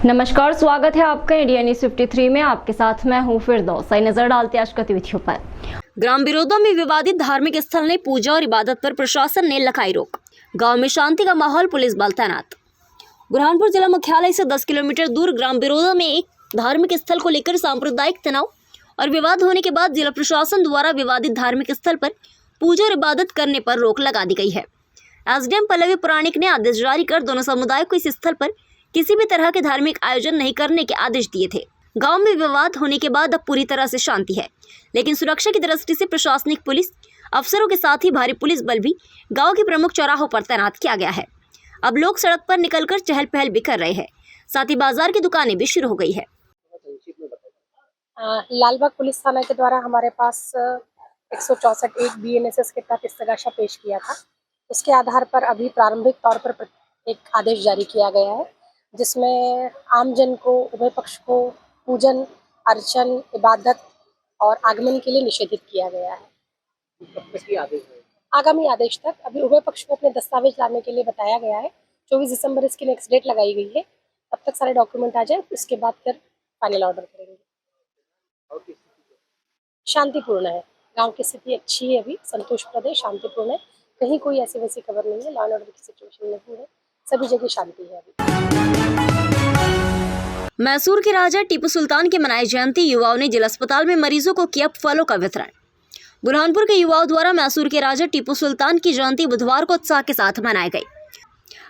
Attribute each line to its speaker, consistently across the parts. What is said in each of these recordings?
Speaker 1: नमस्कार, स्वागत है आपका इंडिया न्यूज 53 में। आपके साथ मैं हूं फिरदौस। नजर डालते आज गतिविधियों पर। ग्राम बिरोदा में विवादित धार्मिक स्थल ने पूजा और इबादत पर प्रशासन ने लगाई रोक। गांव में शांति का माहौल, पुलिस बल तैनात। बुरहानपुर जिला मुख्यालय से 10 किलोमीटर दूर ग्राम बिरोदा में एक धार्मिक स्थल को लेकर सांप्रदायिक तनाव और विवाद होने के बाद जिला प्रशासन द्वारा विवादित धार्मिक स्थल पर पूजा और इबादत करने पर रोक लगा दी गई है। एसडीएम पल्लवी पुराणिक ने आदेश जारी कर दोनों समुदायों को इस स्थल पर किसी भी तरह के धार्मिक आयोजन नहीं करने के आदेश दिए थे। गांव में विवाद होने के बाद अब पूरी तरह से शांति है, लेकिन सुरक्षा की दृष्टि से प्रशासनिक पुलिस अफसरों के साथ ही भारी पुलिस बल भी गांव के प्रमुख चौराहों पर तैनात किया गया है। अब लोग सड़क पर निकलकर चहल पहल भी कर रहे हैं, साथ ही बाजार की दुकानें भी शुरू हो गई है।
Speaker 2: लालबाग पुलिस थाना के द्वारा हमारे पास 164 BNSS के तहत इस्तगासा पेश किया था। उसके आधार पर अभी प्रारंभिक तौर पर एक आदेश जारी किया गया है, जिसमें आमजन को, उभय पक्ष को पूजन, अर्चन, इबादत और आगमन के लिए निषेधित किया गया है। आगामी आदेश तक अभी उभय पक्ष को अपने दस्तावेज लाने के लिए बताया गया है। 24 दिसंबर इसकी नेक्स्ट डेट लगाई गई है। तब तक सारे डॉक्यूमेंट आ जाए, उसके बाद फिर फाइनल ऑर्डर करेंगे। शांतिपूर्ण है, गांव की स्थिति अच्छी है, अभी संतोषप्रद है, शांतिपूर्ण है। कहीं कोई ऐसी वैसी खबर नहीं है, लॉ एंड ऑर्डर की सिचुएशन नहीं है, सभी जगह शांति है अभी।
Speaker 1: मैसूर के राजा टीपू सुल्तान की मनाई जयंती, युवाओं ने जिला अस्पताल में मरीजों को किया फलों का वितरण। बुरहानपुर के युवाओं द्वारा मैसूर के राजा टीपू सुल्तान की जयंती बुधवार को उत्साह के साथ मनाई गई।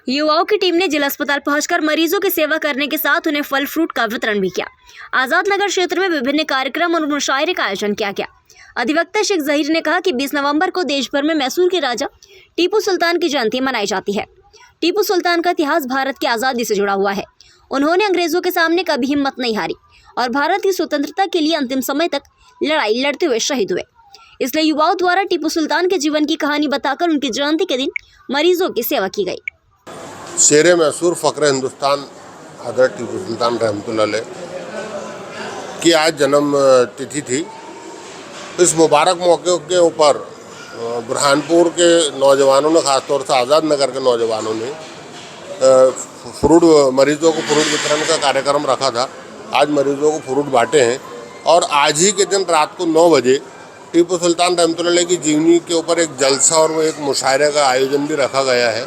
Speaker 1: युवाओं की टीम ने जिला अस्पताल पहुंचकर मरीजों की सेवा करने के साथ उन्हें फल फ्रूट का वितरण भी किया। आजाद नगर क्षेत्र में विभिन्न कार्यक्रम और मुशायरे का आयोजन किया गया। अधिवक्ता शेख जहीर ने कहा कि 20 नवंबर को देश भर में मैसूर के राजा टीपू सुल्तान की जयंती मनाई जाती है। टीपू सुल्तान का इतिहास भारत की आज़ादी से जुड़ा हुआ है। उन्होंने अंग्रेजों के सामने कभी हिम्मत नहीं हारी और भारत की स्वतंत्रता के लिए अंतिम समय तक लड़ाई लड़ते हुए शहीद हुए। इसलिए युवाओं द्वारा टीपू सुल्तान के जीवन की कहानी बताकर उनकी जयंती के दिन मरीजों की सेवा की गई।
Speaker 3: शेर मैसूर फ़ख्र हिंदुस्तान हज़रत टीपू सुल्तान रहमतुल्लाह अलैह की आज जन्म तिथि थी। इस मुबारक मौके के ऊपर बुरहानपुर के नौजवानों ने, ख़ासतौर से आज़ाद नगर के नौजवानों ने मरीजों को फ्रूट वितरण का कार्यक्रम रखा था। आज मरीजों को फ्रूट बांटे हैं और आज ही के दिन रात को 9 बजे टीपू सुल्तान रहमतुल्लाह अलैह की जीवनी के ऊपर एक जलसा और एक मुशायरे का आयोजन भी रखा गया है,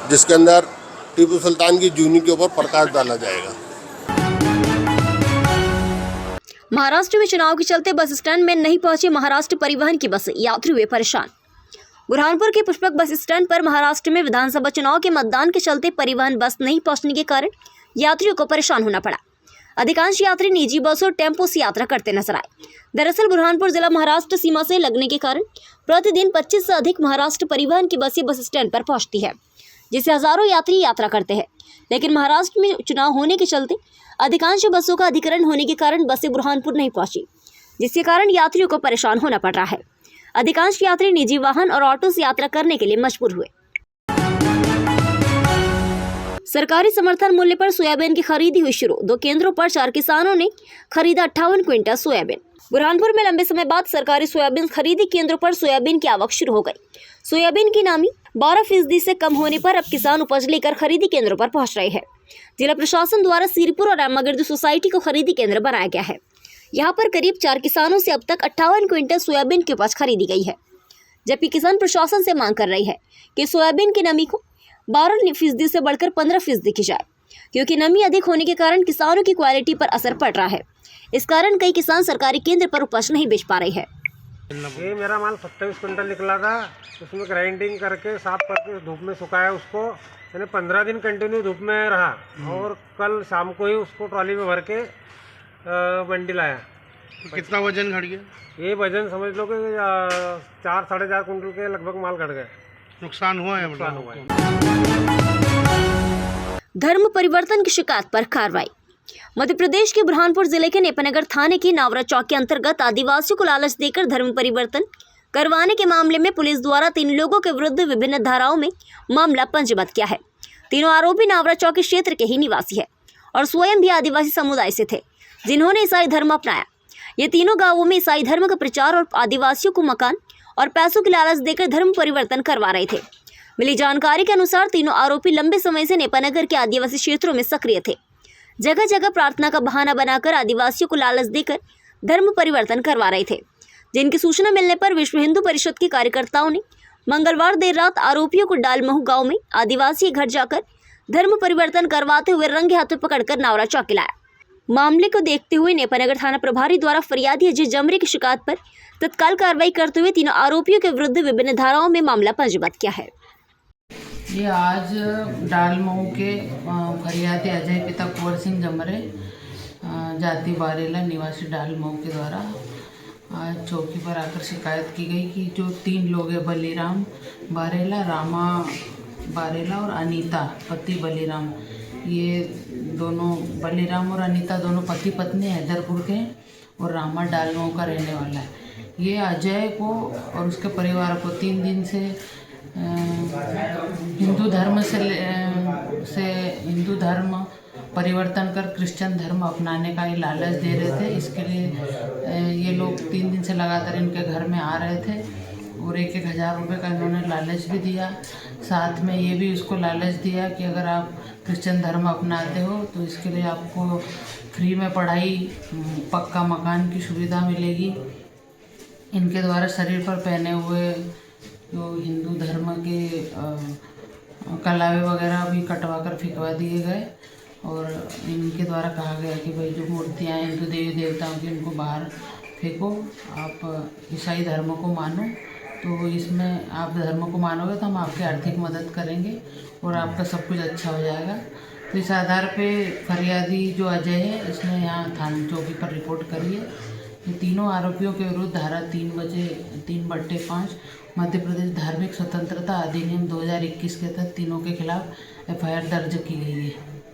Speaker 3: जिसके अंदर टीपू सुल्तान की जीवनी के ऊपर प्रकाश डाला जाएगा।
Speaker 1: महाराष्ट्र में चुनाव के चलते बस स्टैंड में नहीं पहुंची महाराष्ट्र परिवहन की बसें, यात्री हुए परेशान। बुरहानपुर के पुष्पक बस स्टैंड पर महाराष्ट्र में विधानसभा चुनाव के मतदान के चलते परिवहन बस नहीं पहुंचने के कारण यात्रियों को परेशान होना पड़ा। अधिकांश यात्री निजी बस और टेम्पो से यात्रा करते नजर आए। दरअसल बुरहानपुर जिला महाराष्ट्र सीमा से लगने के कारण प्रतिदिन 25 से अधिक महाराष्ट्र परिवहन की बसें बस स्टैंड पर पहुंचती है, जिससे हजारों यात्री यात्रा करते हैं। लेकिन महाराष्ट्र में चुनाव होने के चलते अधिकांश बसों का अधिग्रहण होने के कारण बसें बुरहानपुर नहीं पहुंची, जिसके कारण यात्रियों को परेशान होना पड़ रहा है। अधिकांश यात्री निजी वाहन और ऑटो से यात्रा करने के लिए मजबूर हुए। सरकारी समर्थन मूल्य पर सोयाबीन की खरीदी हुई शुरू। 2 केंद्रों पर 4 किसानों ने खरीदा 58 क्विंटल सोयाबीन। बुरहानपुर में लंबे समय बाद सरकारी सोयाबीन खरीदी केंद्रों पर सोयाबीन की आवक शुरू हो गई। सोयाबीन की नमी 12% से कम होने पर अब किसान उपज लेकर खरीदी केंद्रों पर पहुंच रहे हैं। जिला प्रशासन द्वारा सीरपुर और रामागिर्द सोसाइटी को खरीदी केंद्र बनाया गया है। यहाँ पर करीब 4 किसानों से अब तक 58 क्विंटल सोयाबीन की उपज खरीदी गई है, जबकि किसान प्रशासन से मांग कर रही है कि सोयाबीन की नमी को 12% से बढ़कर 15% की जाए, क्योंकि नमी अधिक होने के कारण किसानों की क्वालिटी पर असर पड़ रहा है। इस कारण कई किसान सरकारी केंद्र पर उपज नहीं बेच पा रहे हैं।
Speaker 4: ये मेरा माल 27 क्विंटल निकला था। उसमें ग्राइंडिंग करके साफ करके धूप में सुखाया उसको। मैंने 15 दिन कंटिन्यू धूप में रहा और कल शाम को ही उसको ट्रॉली में भर के मंडी लाया।
Speaker 5: तो कितना वजन घट गया?
Speaker 4: ये वजन समझ लो कि 4 साढ़े 4 कुंटल के लगभग माल घट गए।
Speaker 5: नुकसान हुआ है?
Speaker 4: नुकसान हुआ है।
Speaker 1: धर्म परिवर्तन की शिकायत पर कार्रवाई। मध्य प्रदेश के बुरहानपुर जिले के नेपानगर थाने के नावरा चौक के अंतर्गत आदिवासियों को लालच देकर धर्म परिवर्तन करवाने के मामले में पुलिस द्वारा 3 लोगों के विरुद्ध विभिन्न धाराओं में मामला पंजीबद्ध किया है। तीनों आरोपी नावरा चौक क्षेत्र के ही निवासी है और स्वयं भी आदिवासी समुदाय से थे, जिन्होंने ईसाई धर्म अपनाया। ये तीनों गांवों में ईसाई धर्म का प्रचार और आदिवासियों को मकान और पैसों की लालच देकर धर्म परिवर्तन करवा रहे थे। मिली जानकारी के अनुसार तीनों आरोपी लंबे समय से नेपानगर के आदिवासी क्षेत्रों में सक्रिय थे। जगह जगह प्रार्थना का बहाना बनाकर आदिवासियों को लालच देकर धर्म परिवर्तन करवा रहे थे, जिनकी सूचना मिलने पर विश्व हिंदू परिषद के कार्यकर्ताओं ने मंगलवार देर रात आरोपियों को डालमहू गांव में आदिवासी घर जाकर धर्म परिवर्तन करवाते हुए रंगे हाथों पकड़कर नावरा चौकी लाया। मामले को देखते हुए नेपानगर थाना प्रभारी द्वारा फरियादी अजय जमरे की शिकायत पर तत्काल कार्रवाई करते हुए तीनों आरोपियों के विरुद्ध विभिन्न धाराओं में मामला पंजीबद्ध किया है।
Speaker 6: ये आज डालमऊ के फरियादी अजय पिता कुंवर सिंह जमरे जाति बारेला निवासी डालमऊ के द्वारा आज चौकी पर आकर शिकायत की गई कि जो 3 लोग हैं, बलीराम बारेला, रामा बारेला और अनीता पति बलीराम, ये दोनों बलीराम और अनीता दोनों पति पत्नी हैदरपुर के और रामा डालमऊ का रहने वाला है। ये अजय को और उसके परिवार को 3 दिन से हिंदू धर्म परिवर्तन कर क्रिश्चियन धर्म अपनाने का ही लालच दे रहे थे। इसके लिए ये लोग 3 दिन से लगातार इनके घर में आ रहे थे और 1-1 हज़ार रुपये का इन्होंने लालच भी दिया। साथ में ये भी उसको लालच दिया कि अगर आप क्रिश्चियन धर्म अपनाते हो तो इसके लिए आपको फ्री में पढ़ाई, पक्का मकान की सुविधा मिलेगी। इनके द्वारा शरीर पर पहने हुए जो हिंदू धर्म के कलावे वगैरह भी कटवा कर फेंकवा दिए गए और इनके द्वारा कहा गया कि भाई जो मूर्तियाँ हैं हिंदू देवी देवताओं की, इनको बाहर फेंको, आप ईसाई धर्म को मानो, तो इसमें आप धर्म को मानोगे तो हम आपकी आर्थिक मदद करेंगे और आपका सब कुछ अच्छा हो जाएगा। तो इस आधार पे फरियादी जो अजय है, इसने यहाँ थाना चौकी पर रिपोर्ट करी है। ये तीनों आरोपियों के विरुद्ध धारा 3/5 मध्य प्रदेश धार्मिक स्वतंत्रता अधिनियम 2021 के तहत तीनों के खिलाफ FIR दर्ज की गई है।